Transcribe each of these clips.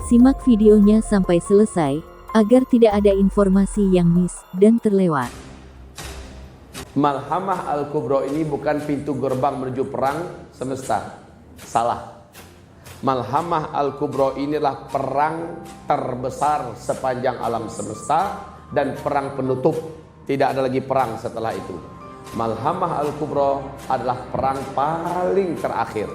Simak videonya sampai selesai, agar tidak ada informasi yang miss dan terlewat. Malhamah Al-Kubra ini bukan pintu gerbang menuju perang semesta. Salah. Malhamah Al-Kubra inilah perang terbesar sepanjang alam semesta dan perang penutup. Tidak ada lagi perang setelah itu. Malhamah Al-Kubra adalah perang paling terakhir.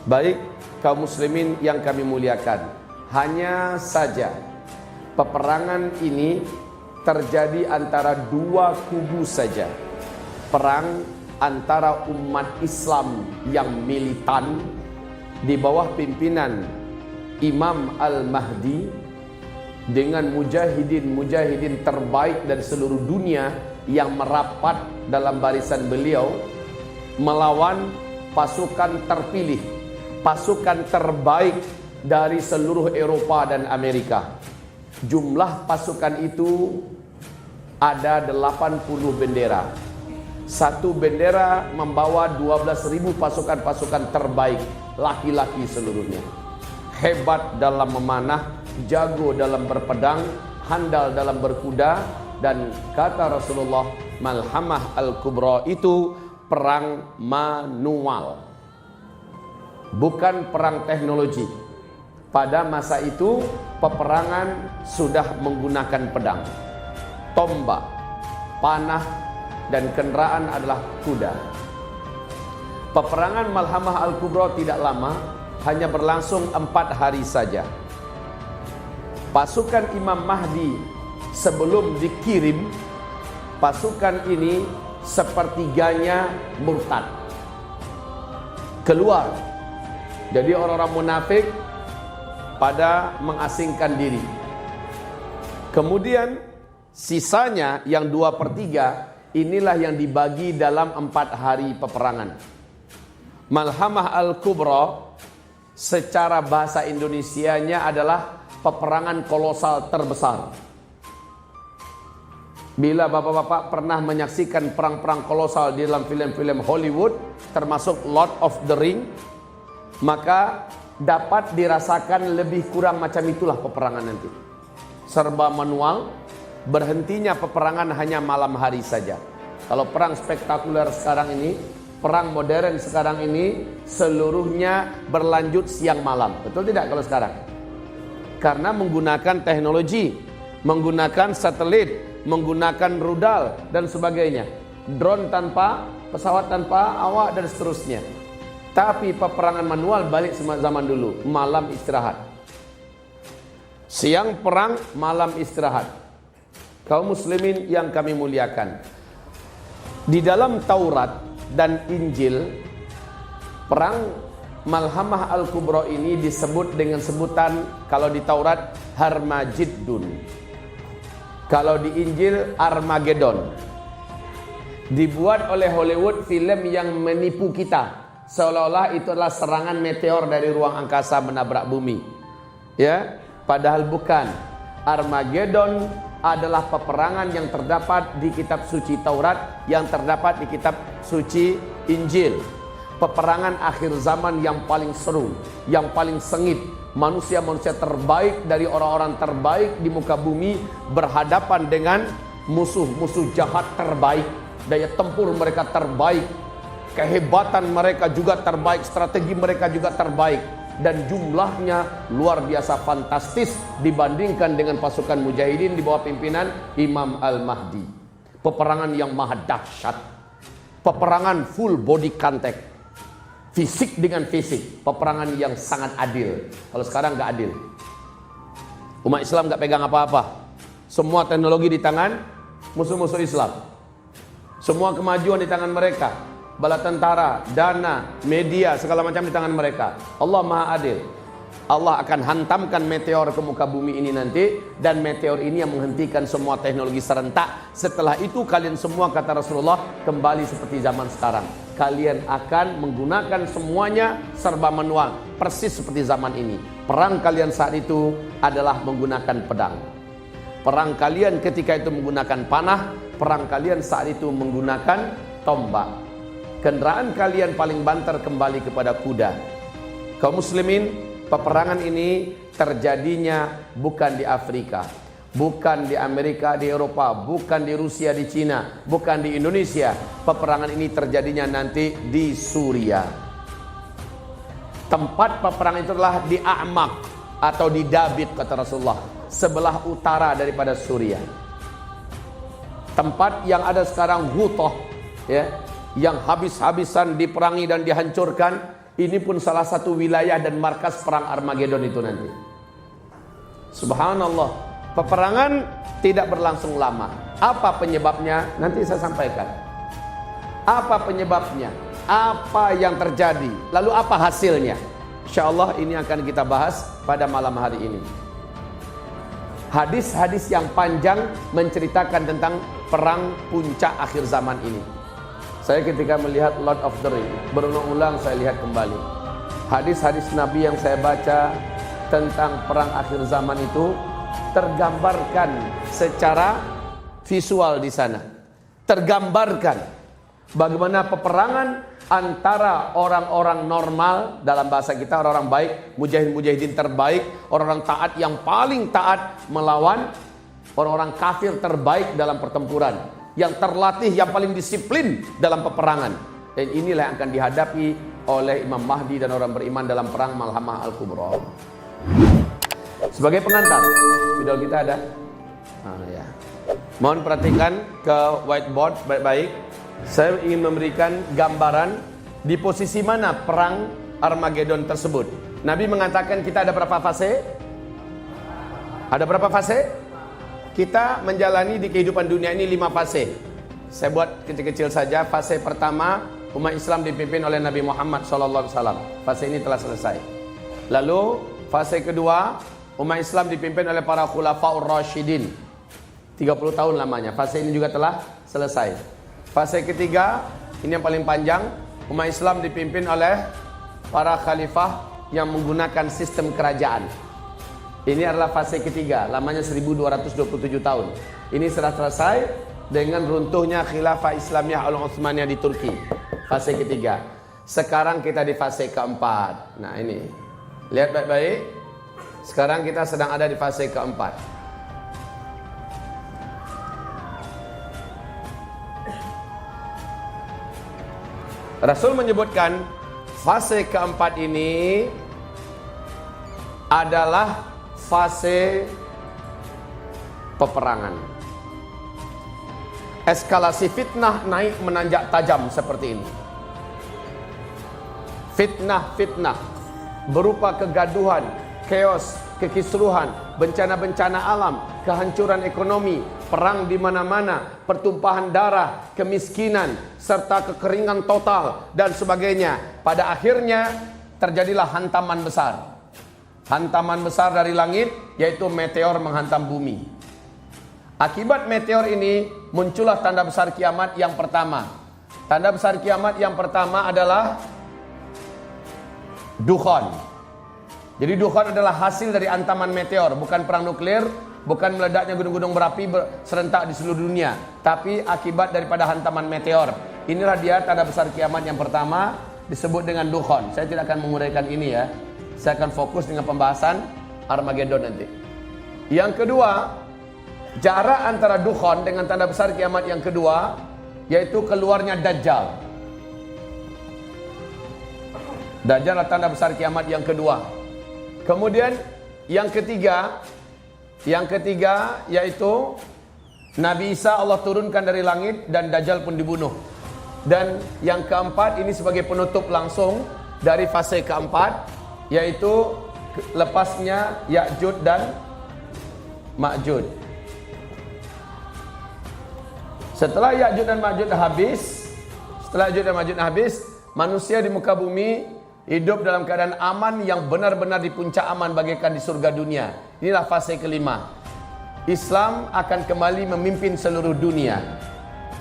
Baik kaum muslimin yang kami muliakan, hanya saja peperangan ini terjadi antara dua kubu saja. Perang antara umat Islam yang militan di bawah pimpinan Imam Al-Mahdi dengan mujahidin terbaik dari seluruh dunia yang merapat dalam barisan beliau melawan pasukan terpilih, pasukan terbaik dari seluruh Eropa dan Amerika. Jumlah pasukan itu ada 80 bendera. Satu bendera membawa 12.000 pasukan-pasukan terbaik, laki-laki seluruhnya. Hebat dalam memanah, jago dalam berpedang, handal dalam berkuda, dan kata Rasulullah, Malhamah Al-Kubra itu perang manual, bukan perang teknologi. Pada masa itu peperangan sudah menggunakan pedang, tombak, panah, dan kendaraan adalah kuda. Peperangan Malhamah Al-Kubra tidak lama, hanya berlangsung 4 hari saja. Pasukan Imam Mahdi sebelum dikirim, pasukan ini sepertiganya murtad, keluar. Jadi orang-orang munafik pada mengasingkan diri. Kemudian sisanya yang 2/3 inilah yang dibagi dalam 4 hari peperangan. Malhamah Al-Kubra secara bahasa Indonesianya adalah peperangan kolosal terbesar. Bila bapak-bapak pernah menyaksikan perang-perang kolosal di dalam film-film Hollywood, termasuk Lord of the Ring, maka dapat dirasakan lebih kurang macam itulah peperangan nanti. Serba manual, berhentinya peperangan hanya malam hari saja. Kalau perang spektakuler sekarang ini, perang modern sekarang ini, seluruhnya berlanjut siang malam. Betul tidak kalau sekarang? Karena menggunakan teknologi, menggunakan satelit, menggunakan rudal dan sebagainya. Drone tanpa, pesawat tanpa awak dan seterusnya. Tapi peperangan manual balik zaman dulu, malam istirahat. Siang perang, malam istirahat. Kaum muslimin yang kami muliakan, di dalam Taurat dan Injil, perang Malhamah Al-Kubra ini disebut dengan sebutan, kalau di Taurat Harmajiddun, kalau di Injil Armageddon. Dibuat oleh Hollywood film yang menipu kita, seolah-olah itu adalah serangan meteor dari ruang angkasa menabrak bumi. Ya, padahal bukan. Armageddon adalah peperangan yang terdapat di kitab suci Taurat, yang terdapat di kitab suci Injil. Peperangan akhir zaman yang paling seru, yang paling sengit. Manusia-manusia terbaik dari orang-orang terbaik di muka bumi berhadapan dengan musuh-musuh jahat terbaik. Daya tempur mereka terbaik, kehebatan mereka juga terbaik, strategi mereka juga terbaik, dan jumlahnya luar biasa fantastis dibandingkan dengan pasukan mujahidin di bawah pimpinan Imam Al-Mahdi. Peperangan yang maha dahsyat, peperangan full body contact, fisik dengan fisik, peperangan yang sangat adil. Kalau sekarang nggak adil, umat Islam nggak pegang apa-apa, semua teknologi di tangan musuh-musuh Islam, semua kemajuan di tangan mereka. Bala tentara, dana, media, segala macam di tangan mereka. Allah Maha Adil. Allah akan hantamkan meteor ke muka bumi ini nanti, dan meteor ini yang menghentikan semua teknologi serentak. Setelah itu kalian semua, kata Rasulullah, kembali seperti zaman sekarang. Kalian akan menggunakan semuanya serba manual, persis seperti zaman ini. Perang kalian saat itu adalah menggunakan pedang. Perang kalian ketika itu menggunakan panah. Perang kalian saat itu menggunakan tombak. Kendaraan kalian paling banter kembali kepada kuda. Kaum muslimin, Peperangan ini terjadinya bukan di Afrika, bukan di Amerika, di Eropa, bukan di Rusia, di Cina, bukan di Indonesia. Peperangan ini terjadinya nanti di Suriah. Tempat peperangan itu adalah di A'maq atau di Dabit, kata Rasulullah, sebelah utara daripada Suriah. Tempat yang ada sekarang Ghutah, ya, yang habis-habisan diperangi dan dihancurkan, ini pun salah satu wilayah dan markas perang Armageddon itu nanti. Subhanallah, peperangan tidak berlangsung lama. Apa penyebabnya? Nanti saya sampaikan. Apa penyebabnya? Apa yang terjadi? Lalu apa hasilnya? InsyaAllah ini akan kita bahas pada malam hari ini. Hadis-hadis yang panjang menceritakan tentang perang puncak akhir zaman ini. Saya ketika melihat Lord of the Rings, berulang-ulang saya lihat kembali hadis-hadis Nabi yang saya baca tentang perang akhir zaman itu tergambarkan secara visual di sana. Tergambarkan bagaimana peperangan antara orang-orang normal, dalam bahasa kita orang-orang baik, mujahid-mujahidin terbaik, orang-orang taat yang paling taat melawan orang-orang kafir terbaik dalam pertempuran, yang terlatih, yang paling disiplin dalam peperangan. Dan inilah yang akan dihadapi oleh Imam Mahdi dan orang beriman dalam perang Malhamah Al-Kubra. Sebagai pengantar, video kita ada. Ya. Mohon perhatikan ke whiteboard baik-baik. Saya ingin memberikan gambaran di posisi mana perang Armageddon tersebut. Nabi mengatakan kita ada berapa fase? Ada berapa fase? Kita menjalani di kehidupan dunia ini 5 fase. Saya buat kecil-kecil saja. Fase pertama, umat Islam dipimpin oleh Nabi Muhammad SAW. Fase ini telah selesai. Lalu fase kedua, umat Islam dipimpin oleh para khulafaur rasyidin. 30 tahun lamanya. Fase ini juga telah selesai. Fase ketiga, ini yang paling panjang, umat Islam dipimpin oleh para khalifah yang menggunakan sistem kerajaan. Ini adalah fase ketiga, lamanya 1227 tahun. Ini sudah selesai dengan runtuhnya khilafah Islamiyah Al-Utsmaniyah di Turki. Fase ketiga. Sekarang kita di fase keempat. Nah ini, lihat baik-baik. Sekarang kita sedang ada di fase keempat. Rasul menyebutkan fase keempat ini adalah fase peperangan. Eskalasi fitnah naik menanjak tajam seperti ini. Fitnah berupa kegaduhan, chaos, kekisruhan, bencana-bencana alam, kehancuran ekonomi, perang di mana-mana, pertumpahan darah, kemiskinan, serta kekeringan total dan sebagainya. Pada akhirnya terjadilah hantaman besar. Hantaman besar dari langit, yaitu meteor menghantam bumi. Akibat meteor ini muncullah tanda besar kiamat yang pertama. Tanda besar kiamat yang pertama adalah dukhan. Jadi dukhan adalah hasil dari hantaman meteor, bukan perang nuklir, bukan meledaknya gunung-gunung berapi serentak di seluruh dunia, tapi akibat daripada hantaman meteor. Inilah dia tanda besar kiamat yang pertama, disebut dengan dukhan. Saya tidak akan menguraikan ini ya. Saya akan fokus dengan pembahasan Armageddon nanti. Yang kedua, jarak antara dukhan dengan tanda besar kiamat yang kedua, yaitu keluarnya Dajjal. Dajjal adalah tanda besar kiamat yang kedua. Kemudian yang ketiga yaitu Nabi Isa Allah turunkan dari langit dan Dajjal pun dibunuh. Dan yang keempat ini sebagai penutup langsung dari fase keempat, yaitu lepasnya Ya'juj dan Ma'juj. Setelah Ya'juj dan Ma'juj habis, manusia di muka bumi hidup dalam keadaan aman yang benar-benar di puncak aman bagaikan di surga dunia. Inilah fase kelima. Islam akan kembali memimpin seluruh dunia.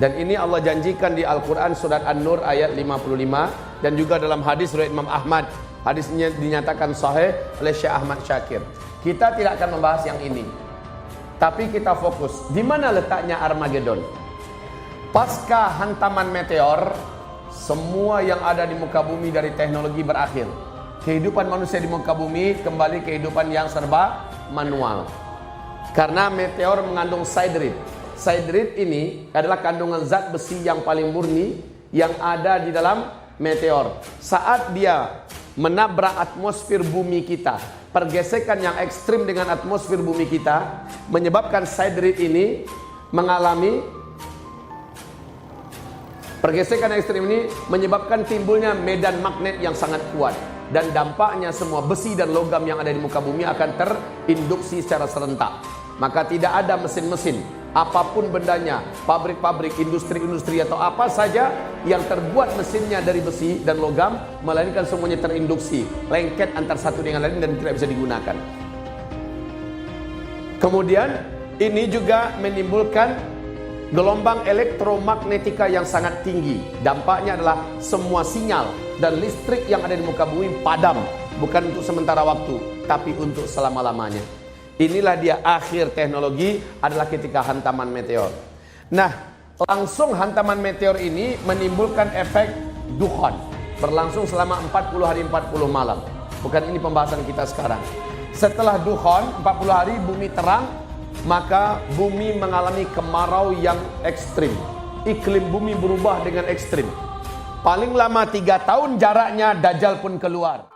Dan ini Allah janjikan di Al-Quran surat An-Nur ayat 55 dan juga dalam hadis riwayat Imam Ahmad. Hadisnya dinyatakan sahih oleh Syekh Ahmad Syakir. Kita tidak akan membahas yang ini, tapi kita fokus di mana letaknya Armageddon. Pasca hantaman meteor, semua yang ada di muka bumi dari teknologi berakhir. kehidupan manusia di muka bumi kembali kehidupan yang serba manual. Karena meteor mengandung siderit. Siderit ini adalah kandungan zat besi yang paling murni yang ada di dalam meteor. Saat dia menabrak atmosfer bumi kita, pergesekan yang ekstrim dengan atmosfer bumi kita menyebabkan siderit ini mengalami pergesekan ekstrim ini menyebabkan timbulnya medan magnet yang sangat kuat, dan dampaknya semua besi dan logam yang ada di muka bumi akan terinduksi secara serentak. Maka tidak ada mesin-mesin, apapun bendanya, pabrik-pabrik, industri-industri atau apa saja yang terbuat mesinnya dari besi dan logam, melainkan semuanya terinduksi, lengket antar satu dengan lain dan tidak bisa digunakan. Kemudian ini juga menimbulkan gelombang elektromagnetika yang sangat tinggi. Dampaknya adalah semua sinyal dan listrik yang ada di muka bumi padam, bukan untuk sementara waktu, tapi untuk selama-lamanya. Inilah dia akhir teknologi, adalah ketika hantaman meteor. Nah, langsung hantaman meteor ini menimbulkan efek dukhon, berlangsung selama 40 hari 40 malam. Bukan ini pembahasan kita sekarang. Setelah dukhon 40 hari bumi terang, maka bumi mengalami kemarau yang ekstrim. Iklim bumi berubah dengan ekstrim. Paling lama 3 tahun jaraknya Dajjal pun keluar.